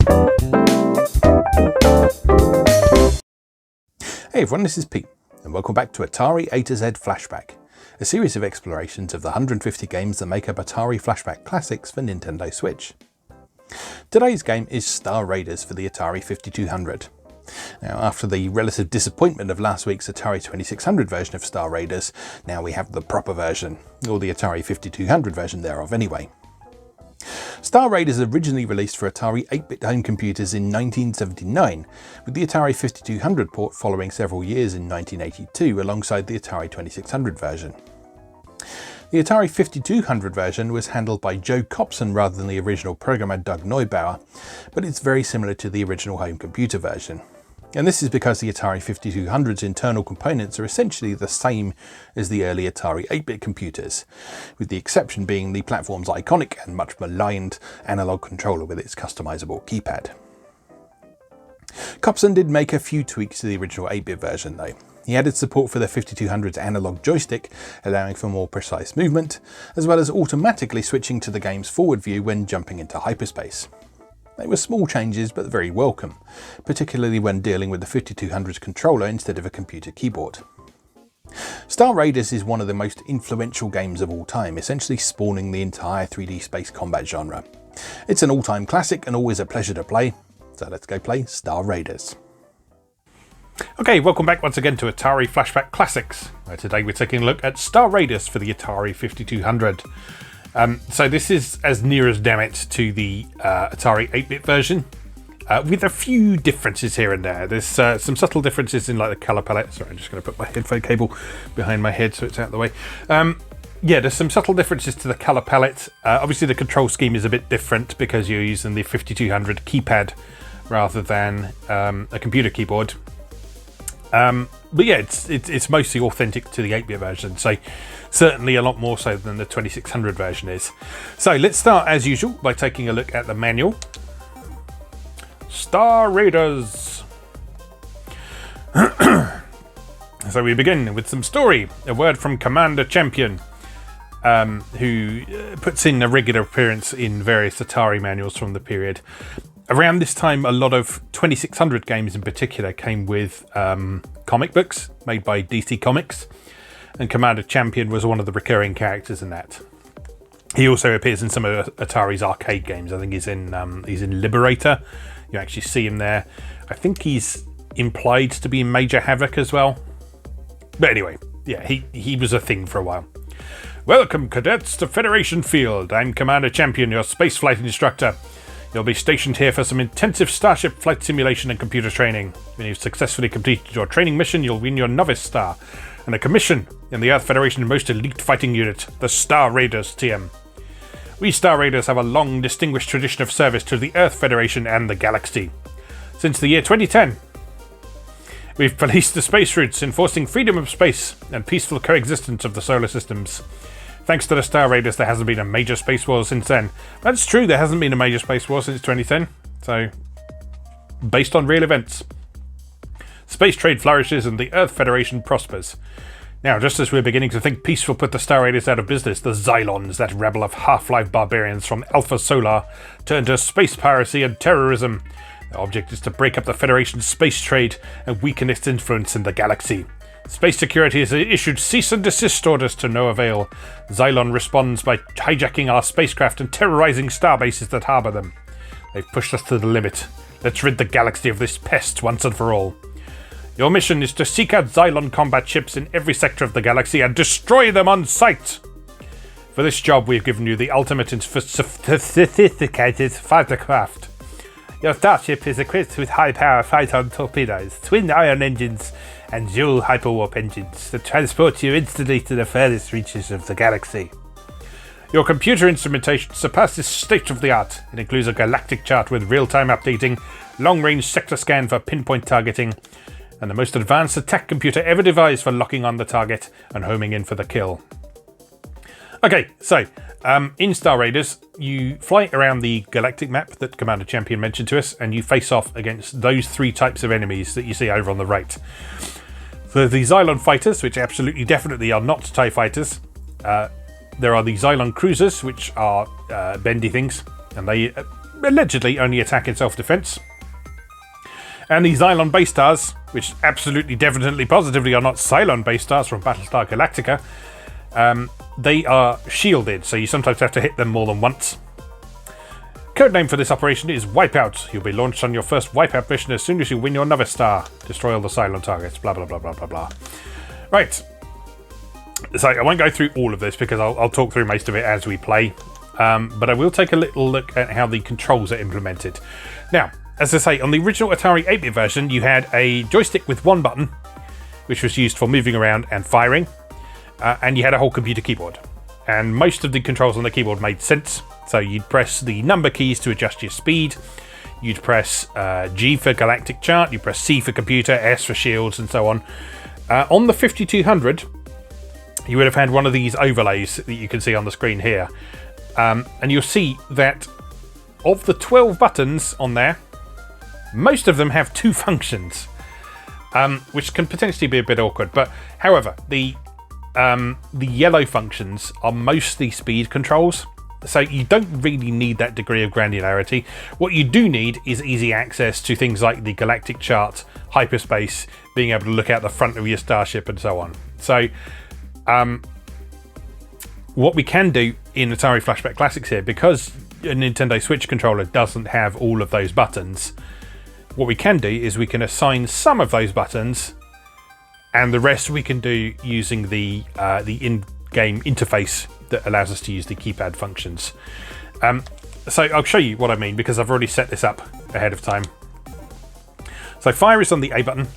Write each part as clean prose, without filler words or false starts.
Hey everyone, this is Pete, and welcome back to Atari A to Z Flashback, a series of explorations of the 150 games that make up Atari Flashback Classics for Nintendo Switch. Today's game is Star Raiders for the Atari 5200. Now, after the relative disappointment of last week's Atari 2600 version of Star Raiders, now we have the proper version, or the Atari 5200 version thereof anyway. Star Raiders originally released for Atari 8-bit home computers in 1979, with the Atari 5200 port following several years in 1982 alongside the Atari 2600 version. The Atari 5200 version was handled by Joe Copson rather than the original programmer Doug Neubauer, but it's very similar to the original home computer version. And this is because the Atari 5200's internal components are essentially the same as the early Atari 8-bit computers, with the exception being the platform's iconic and much maligned analog controller with its customizable keypad. Copson did make a few tweaks to the original 8-bit version though. He added support for the 5200's analog joystick, allowing for more precise movement, as well as automatically switching to the game's forward view when jumping into hyperspace. They were small changes but very welcome, particularly when dealing with the 5200's controller instead of a computer keyboard. Star Raiders is one of the most influential games of all time, essentially spawning the entire 3D space combat genre. It's an all-time classic and always a pleasure to play, so let's go play Star Raiders. Okay, welcome back once again to Atari Flashback Classics. Today we're taking a look at Star Raiders for the Atari 5200. So this is as near as damn it to the Atari 8-bit version, with a few differences here and there. There's some subtle differences in like the colour palette. Sorry, I'm just going to put my headphone cable behind my head so it's out of the way. Yeah, there's some subtle differences to the colour palette. Obviously the control scheme is a bit different because you're using the 5200 keypad rather than a computer keyboard. But yeah, it's mostly authentic to the 8-bit version, so certainly a lot more so than the 2600 version is. So let's start as usual by taking a look at the manual. Star Raiders. So we begin with some story, a word from Commander Champion, who puts in a regular appearance in various Atari manuals from the period. Around this time, a lot of 2600 games in particular came with comic books made by DC Comics, and Commander Champion was one of the recurring characters in that. He also appears in some of Atari's arcade games. I think he's in Liberator. You actually see him there. I think he's implied to be in Major Havoc as well. But anyway, yeah, he was a thing for a while. Welcome, cadets, to Federation Field. I'm Commander Champion, your spaceflight instructor. You'll be stationed here for some intensive Starship flight simulation and computer training. When you've successfully completed your training mission, you'll win your Novice Star and a commission in the Earth Federation's most elite fighting unit, the Star Raiders TM. We Star Raiders have a long, distinguished tradition of service to the Earth Federation and the galaxy. Since the year 2010, we've policed the space routes, enforcing freedom of space and peaceful coexistence of the solar systems. Thanks to the Star Raiders, there hasn't been a major space war since then. That's true, there hasn't been a major space war since 2010. So, based on real events. Space trade flourishes and the Earth Federation prospers. Now, just as we're beginning to think peace will put the Star Raiders out of business, the Xylons, that rabble of half-life barbarians from Alpha Solar, turn to space piracy and terrorism. Their object is to break up the Federation's space trade and weaken its influence in the galaxy. Space Security has issued cease and desist orders to no avail. Xylon responds by hijacking our spacecraft and terrorizing star bases that harbour them. They've pushed us to the limit. Let's rid the galaxy of this pest once and for all. Your mission is to seek out Xylon combat ships in every sector of the galaxy and destroy them on sight. For this job, we've given you the ultimate and sophisticated fighter craft. Your starship is equipped with high-power photon torpedoes, twin ion engines, and dual hyperwarp engines that transport you instantly to the furthest reaches of the galaxy. Your computer instrumentation surpasses state-of-the-art. It includes a galactic chart with real-time updating, long-range sector scan for pinpoint targeting, and the most advanced attack computer ever devised for locking on the target and homing in for the kill. Okay, so in Star Raiders, you fly around the galactic map that Commander Champion mentioned to us, and you face off against those three types of enemies that you see over on the right. So the Xylon fighters, which absolutely definitely are not TIE fighters. There are the Xylon cruisers, which are bendy things, and they allegedly only attack in self-defense. And the Xylon base stars, which absolutely, definitely, positively are not Cylon base stars from Battlestar Galactica, they are shielded, so you sometimes have to hit them more than once. Codename for this operation is Wipeout. You'll be launched on your first Wipeout mission as soon as you win your Novice Star. Destroy all the Cylon targets, blah, blah, blah, blah, blah, blah. Right. So I won't go through all of this because I'll talk through most of it as we play. But I will take a little look at how the controls are implemented. Now, as I say, on the original Atari 8-bit version, you had a joystick with one button, which was used for moving around and firing, and you had a whole computer keyboard. And most of the controls on the keyboard made sense. So you'd press the number keys to adjust your speed, you'd press G for galactic chart, you press C for computer, S for shields, and so on. On the 5200, you would have had one of these overlays that you can see on the screen here. And you'll see that of the 12 buttons on there, most of them have two functions, which can potentially be a bit awkward. But however, the yellow functions are mostly speed controls, so you don't really need that degree of granularity. What you do need is easy access to things like the galactic chart, hyperspace, being able to look out the front of your starship, and so on. So what we can do in Atari Flashback Classics here, because a Nintendo Switch controller doesn't have all of those buttons, what we can do is we can assign some of those buttons, and the rest we can do using the in-game interface that allows us to use the keypad functions. So I'll show you what I mean, because I've already set this up ahead of time. So fire is on the A button.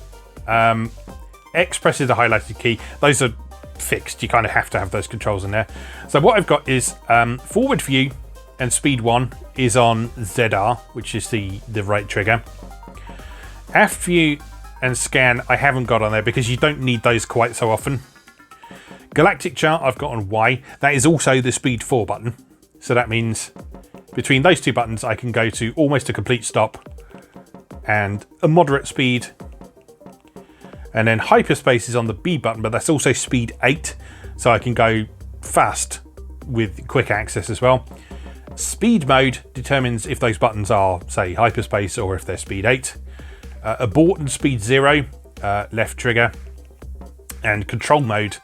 X presses the highlighted key. Those are fixed. You kind of have to have those controls in there. So what I've got is forward view and speed 1 is on ZR, which is the right trigger. Aft view and scan I haven't got on there because you don't need those quite so often. Galactic chart I've got on Y. That is also the speed 4 button. So that means between those two buttons I can go to almost a complete stop and a moderate speed. And then hyperspace is on the B button, but that's also speed 8. So I can go fast with quick access as well. Speed mode determines if those buttons are, say, hyperspace or if they're speed 8. Abort and speed 0, left trigger. And control mode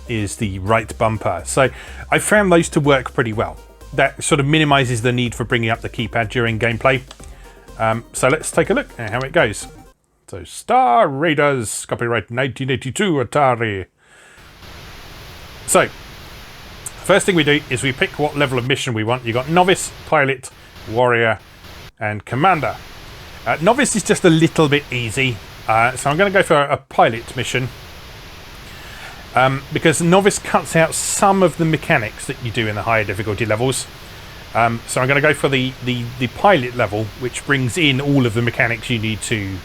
is the right bumper. So I found those to work pretty well. That sort of minimizes the need for bringing up the keypad during gameplay. So let's take a look at how it goes. So Star Raiders, copyright 1982 Atari. So first thing we do is we pick what level of mission we want. You've got Novice, Pilot, Warrior, and Commander. Novice is just a little bit easy, so I'm going to go for a Pilot mission. Because Novice cuts out some of the mechanics that you do in the higher difficulty levels. So I'm going to go for the Pilot level, which brings in all of the mechanics you need to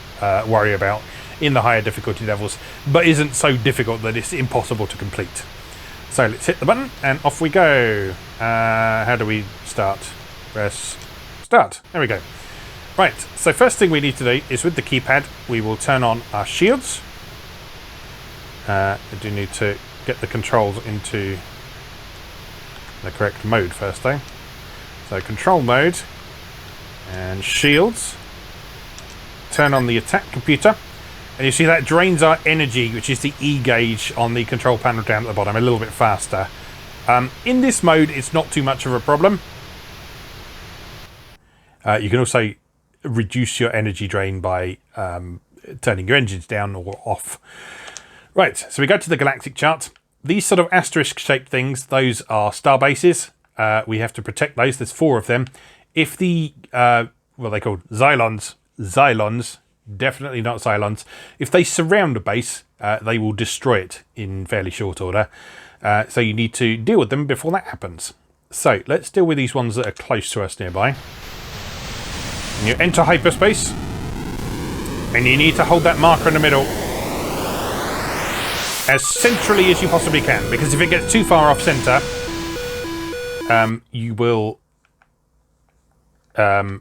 worry about in the higher difficulty levels, but isn't so difficult that it's impossible to complete. So let's hit the button and off we go. How do we start? Press start. There we go. Right, so first thing we need to do is with the keypad, we will turn on our shields. I do need to get the controls into the correct mode first though. So control mode and shields. Turn on the attack computer. And you see that drains our energy, which is the E gauge on the control panel down at the bottom, a little bit faster. In this mode, it's not too much of a problem. You can also reduce your energy drain by turning your engines down or off. Right, so we go to the galactic chart. These sort of asterisk shaped things, those are star bases. We have to protect those. There's 4 of them. If the, what are they called? Xylons, definitely not Cylons. If they surround a base, they will destroy it in fairly short order. So you need to deal with them before that happens. So let's deal with these ones that are close to us nearby. And you enter hyperspace. And you need to hold that marker in the middle as centrally as you possibly can, because if it gets too far off center, you will what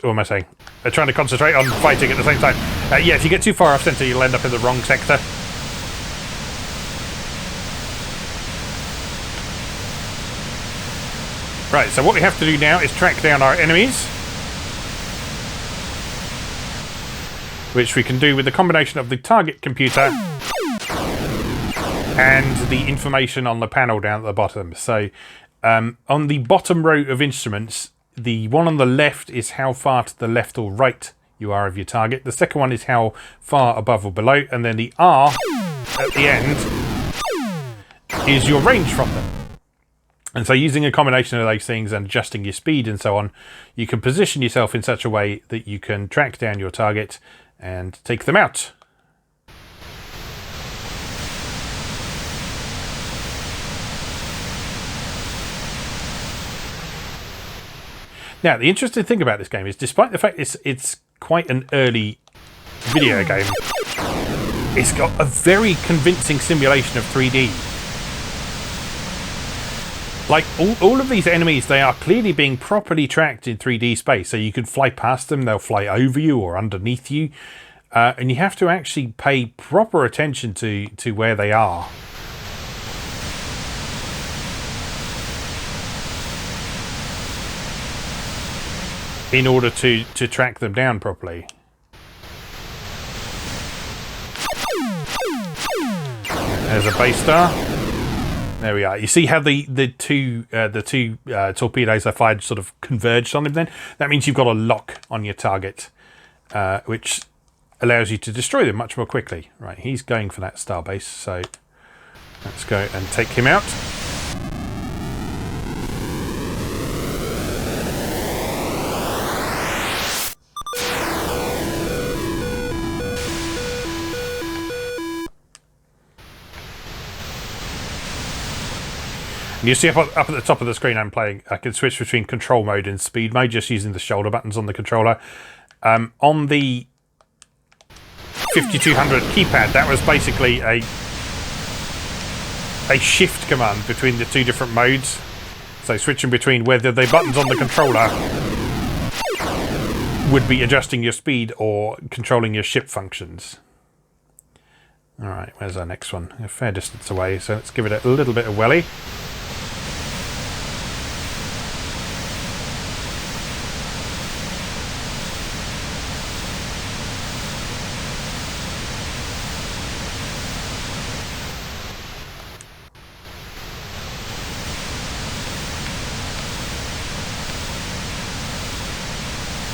am I saying? They're trying to concentrate on fighting at the same time. Yeah, if you get too far off center, you'll end up in the wrong sector. Right, so what we have to do now is track down our enemies, which we can do with the combination of the target computer and the information on the panel down at the bottom. So on the bottom row of instruments, the one on the left is how far to the left or right you are of your target. The second one is how far above or below, and then the R at the end is your range from them. And so using a combination of those things and adjusting your speed and so on, you can position yourself in such a way that you can track down your target and take them out. Now, the interesting thing about this game is, despite the fact it's quite an early video game, it's got a very convincing simulation of 3D. Like, all of these enemies, they are clearly being properly tracked in 3D space. So you can fly past them, they'll fly over you or underneath you. And you have to actually pay proper attention to where they are. In order to track them down properly. There's a base star. There we are. You see how the two torpedoes I fired sort of converged on him then? That means you've got a lock on your target, which allows you to destroy them much more quickly. Right, he's going for that starbase, so let's go and take him out. You see up at the top of the screen I can switch between control mode and speed mode just using the shoulder buttons on the controller. On the 5200 keypad, that was basically a shift command between the two different modes. So switching between whether the buttons on the controller would be adjusting your speed or controlling your ship functions. Alright, where's our next one? A fair distance away, so let's give it a little bit of welly.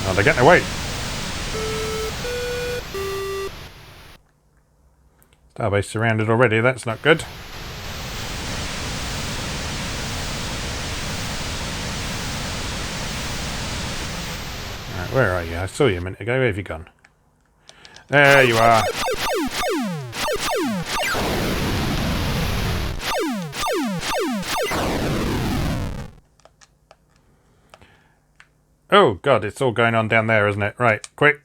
Oh, they're getting away. Starbase surrounded already, that's not good. Right, where are you? I saw you a minute ago. Where have you gone? There you are. Oh god, it's all going on down there, isn't it? Right, quick.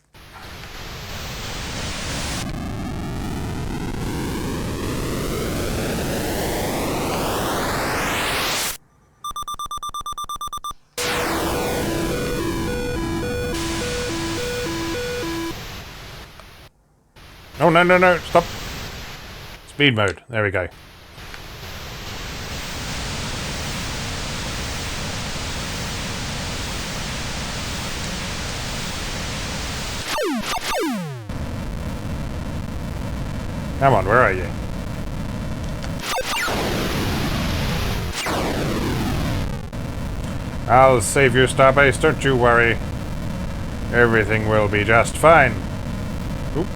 Oh, no, no, no, stop. Speed mode, there we go. Come on, where are you? I'll save you, Starbase, don't you worry. Everything will be just fine. Oop.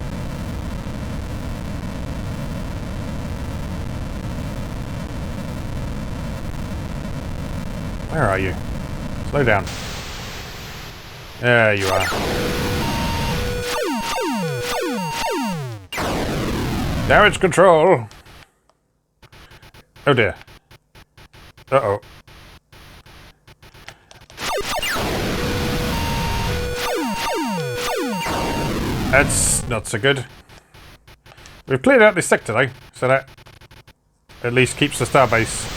Where are you? Slow down. There you are. Damage control! Oh dear. Uh-oh. That's not so good. We've cleared out this sector though, so that at least keeps the starbase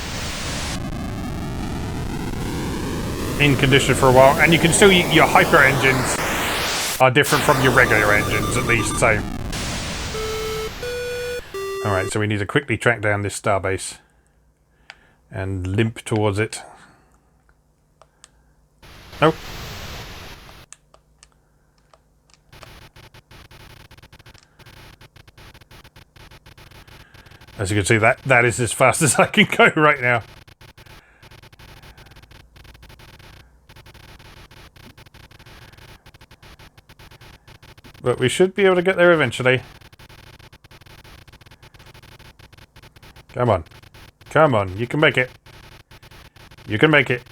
in condition for a while. And you can still, your hyper engines are different from your regular engines at least, so. Alright, so we need to quickly track down this starbase and limp towards it. Oh. As you can see, that is as fast as I can go right now. But we should be able to get there eventually. Come on. Come on, you can make it. You can make it.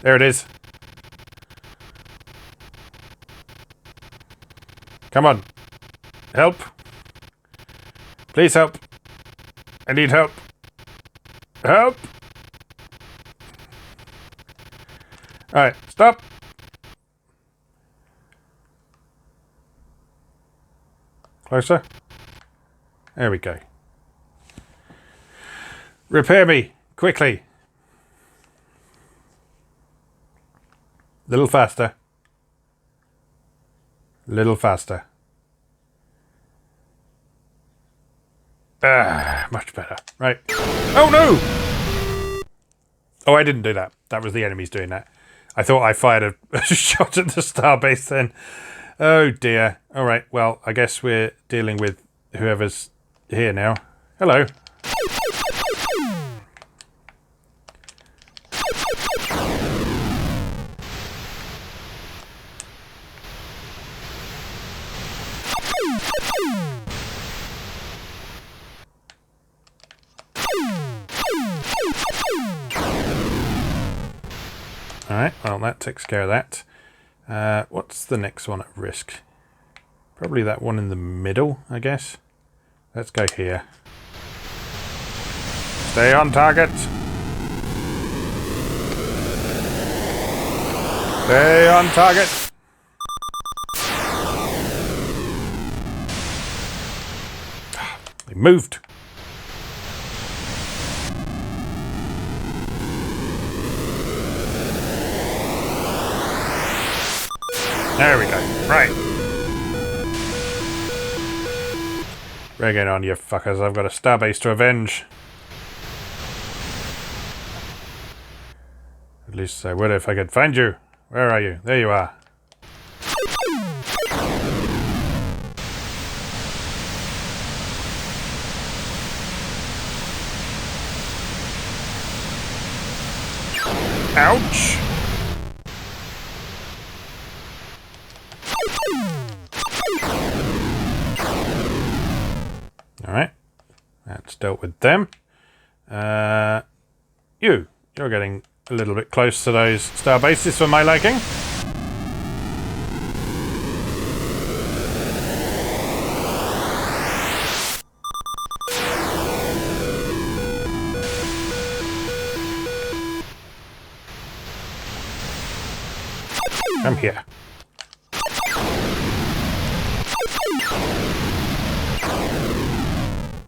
There it is. Come on. Help. Please help. I need help. Help. Alright, stop. Closer. There we go. Repair me, quickly. Little faster. Little faster. Much better. Right. Oh no! Oh, I didn't do that. That was the enemies doing that. I thought I fired a shot at the starbase then. Oh dear. Alright, well, I guess we're dealing with whoever's here now. Hello. Alright, well that takes care of that. What's the next one at risk? Probably that one in the middle, I guess. Let's go here. Stay on target. Stay on target. They moved. There we go. Right. Bring it on, you fuckers. I've got a starbase to avenge. At least I would if I could find you. Where are you? There you are. Ouch! Alright, that's dealt with them. You're getting a little bit close to those star bases for my liking. Come here.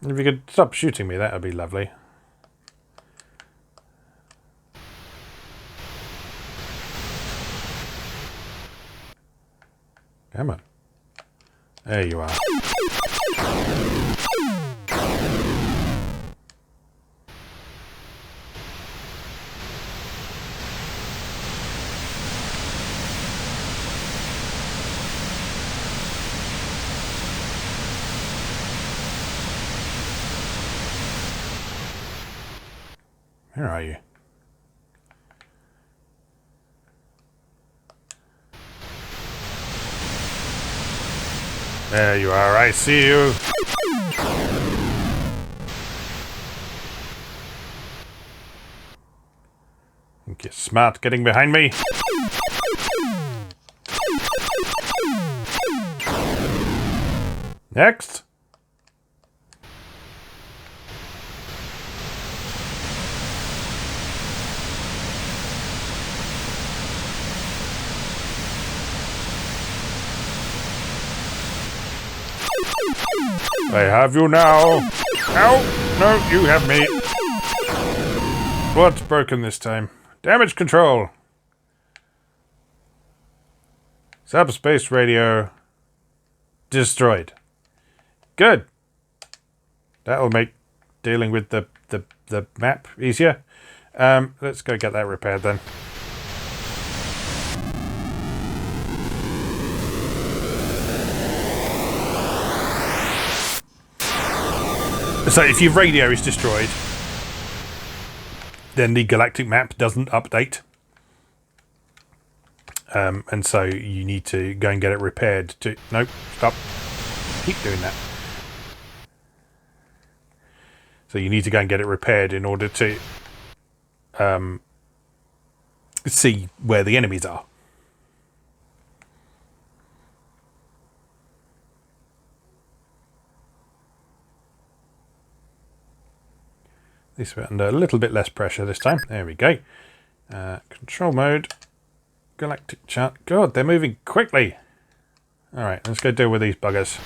If you could stop shooting me, that would be lovely. Come on. There you are. Where are you? There you are, I see you. Think you're smart getting behind me? Next. I have you now. Ow! No, you have me. What's broken this time? Damage control. Subspace radio destroyed. Good. That'll make dealing with the map easier. Let's go get that repaired then. So if your radio is destroyed, then the galactic map doesn't update. And so you need to go and get it repaired. Nope, stop. Keep doing that. So you need to go and get it repaired in order to see where the enemies are. This bit under a little bit less pressure this time. There we go. Control mode. Galactic chart. God, they're moving quickly. Alright, let's go deal with these buggers.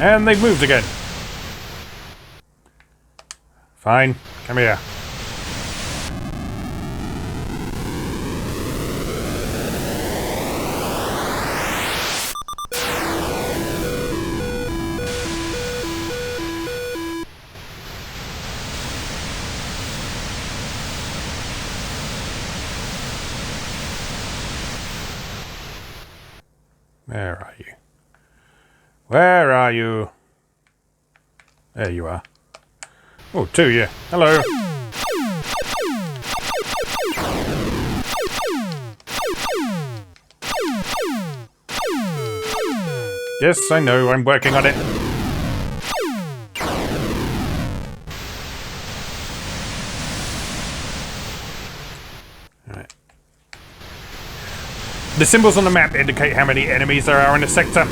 And they've moved again. Fine, come here. Where are you? Where are you? There you are. Oh, two, yeah. Hello. Yes, I know. I'm working on it. Alright. The symbols on the map indicate how many enemies there are in a sector.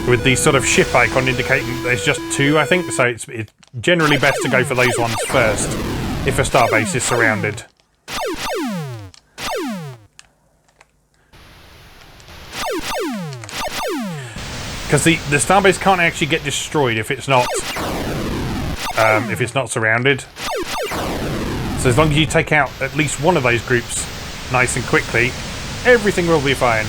With the sort of ship icon indicating there's just two, I think, so it's generally best to go for those ones first if a starbase is surrounded. Because the starbase can't actually get destroyed if it's not surrounded. So as long as you take out at least one of those groups nice and quickly, everything will be fine.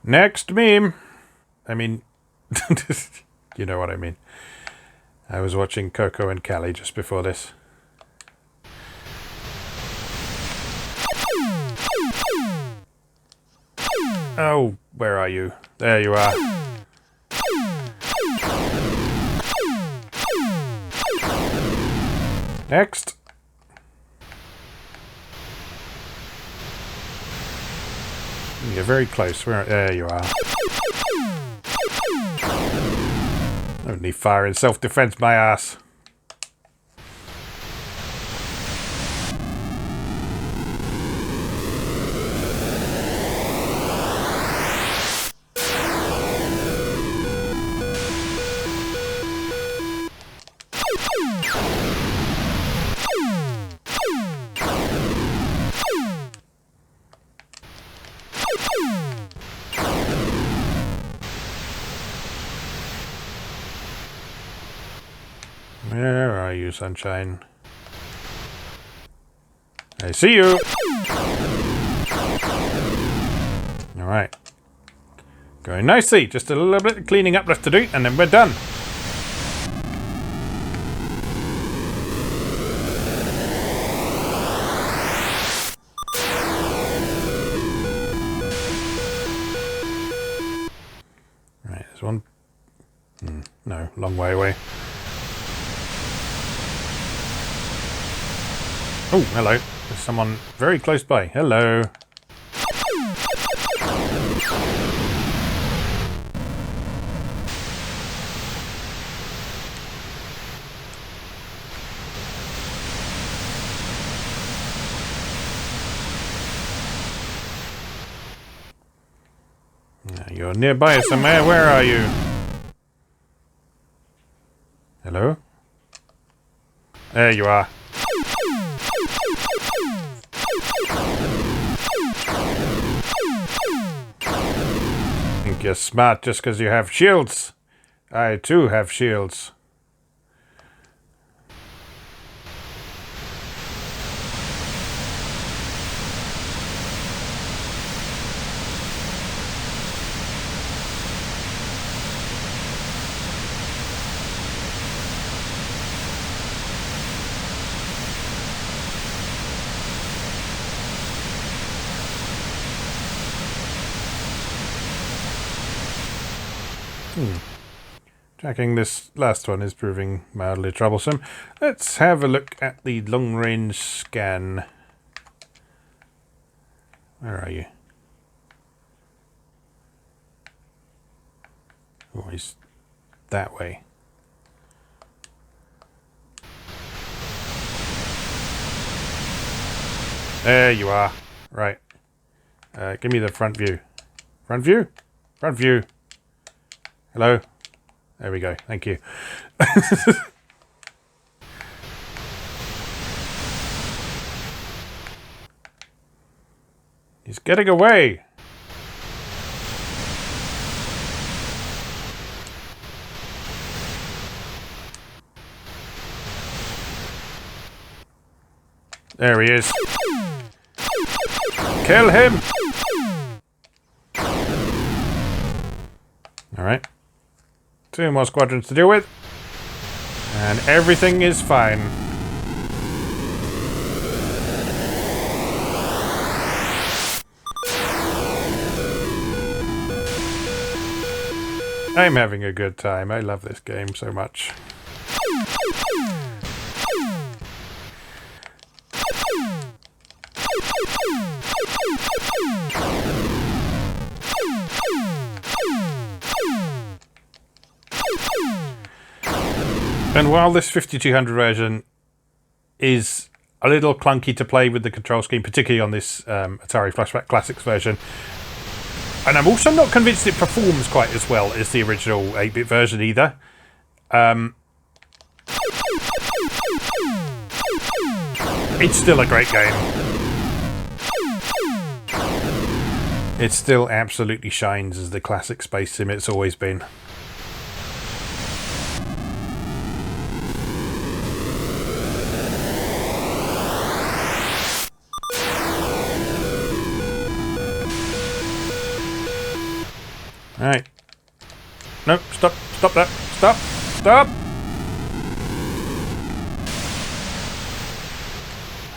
Next meme. I mean, you know what I mean. I was watching Coco and Callie just before this. Oh, where are you? There you are. Next. You're very close. There you are. Only fire in self-defense, my ass. Where are you, sunshine? I see you! Alright. Going nicely. Just a little bit of cleaning up left to do, and then we're done. Right, there's one. No, long way away. Oh, hello. There's someone very close by. Hello. You're nearby somewhere. Where are you? Hello? There you are. Think you're smart just because you have shields. I too have shields. Tracking this last one is proving mildly troublesome. Let's have a look at the long-range scan. Where are you? Oh, he's that way. There you are. Right. Give me the front view. Front view? Front view. Hello? There we go. Thank you. He's getting away. There he is. Kill him. All right. 2 more squadrons to deal with. And everything is fine. I'm having a good time. I love this game so much. And while this 5200 version is a little clunky to play with the control scheme, particularly on this Atari Flashback Classics version, and I'm also not convinced it performs quite as well as the original 8-bit version either. It's still a great game. It still absolutely shines as the classic space sim it's always been. Alright. No, stop that. Stop!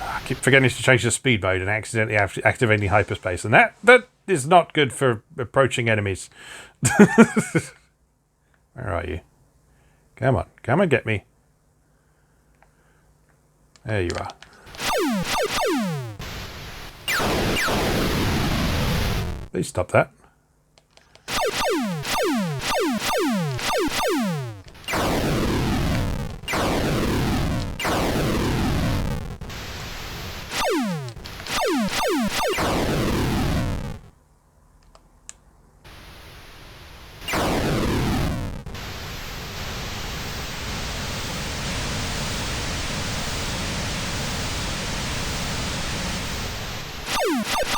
I keep forgetting to change the speed mode and accidentally activating hyperspace, and that is not good for approaching enemies. Where are you? Come on, get me. There you are. Please stop that.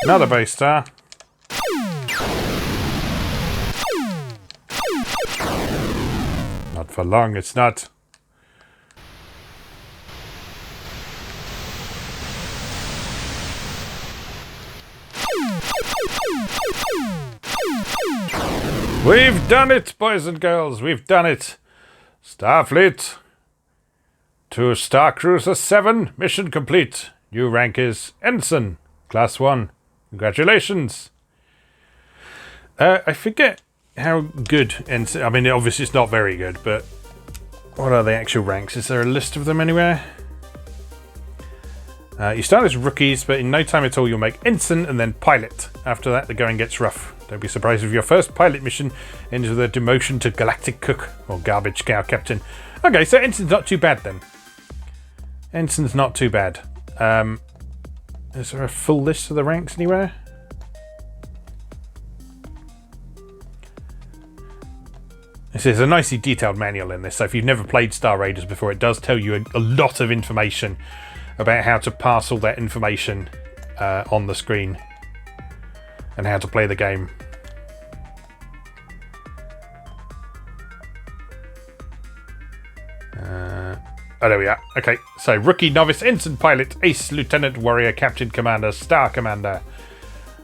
Another base star. Not for long, it's not. We've done it, boys and girls. We've done it. Starfleet to Starcruiser 7. Mission complete. New rank is Ensign. Class 1. Congratulations. I forget how good Ensign... I mean, obviously it's not very good, but... What are the actual ranks? Is there a list of them anywhere? You start as rookies, but in no time at all you'll make Ensign and then Pilot. After that, the going gets rough. Don't be surprised if your first pilot mission ends with a demotion to Galactic Cook or Garbage Cow Captain. Okay, so Ensign's not too bad then. Ensign's not too bad. Is there a full list of the ranks anywhere? This is a nicely detailed manual in this, so if you've never played Star Raiders before, it does tell you a lot of information about how to pass all that information on the screen and how to play the game. Oh, there we are. Okay, so rookie, novice, ensign, pilot, ace, lieutenant, warrior, captain, commander, star commander.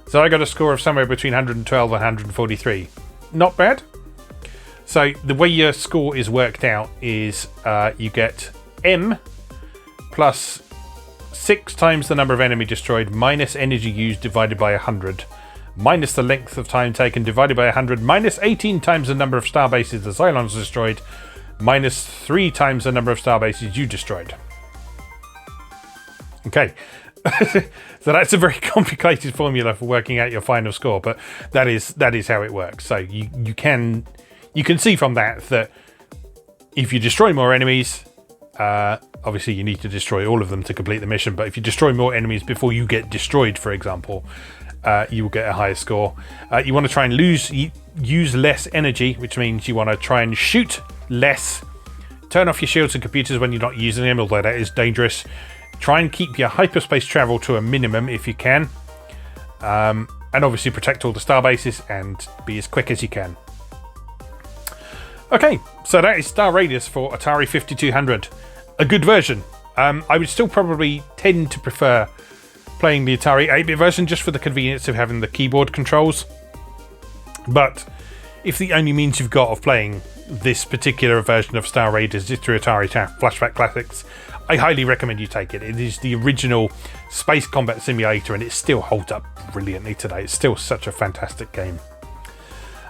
So I got a score of somewhere between 112 and 143. Not bad. So the way your score is worked out is you get M plus 6 times the number of enemy destroyed minus energy used divided by 100 minus the length of time taken divided by 100 minus 18 times the number of star bases the Cylons destroyed minus 3 times the number of star bases you destroyed. Okay. So that's a very complicated formula for working out your final score, but that is how it works. So you can see from that if you destroy more enemies, obviously you need to destroy all of them to complete the mission, but if you destroy more enemies before you get destroyed, for example, you will get a higher score. You want to try and use less energy, which means you want to try and shoot less. Turn off your shields and computers when you're not using them, although that is dangerous. Try and keep your hyperspace travel to a minimum if you can. And obviously protect all the star bases and be as quick as you can. Okay, so that is Star Raiders for Atari 5200. A good version. I would still probably tend to prefer playing the Atari 8-bit version just for the convenience of having the keyboard controls. But if the only means you've got of playing this particular version of Star Raiders is through Atari Flashback Classics, I highly recommend you take it. It is the original space combat simulator and it still holds up brilliantly today. It's still such a fantastic game.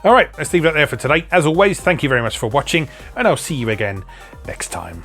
Alright, let's leave that there for today. As always, thank you very much for watching and I'll see you again next time.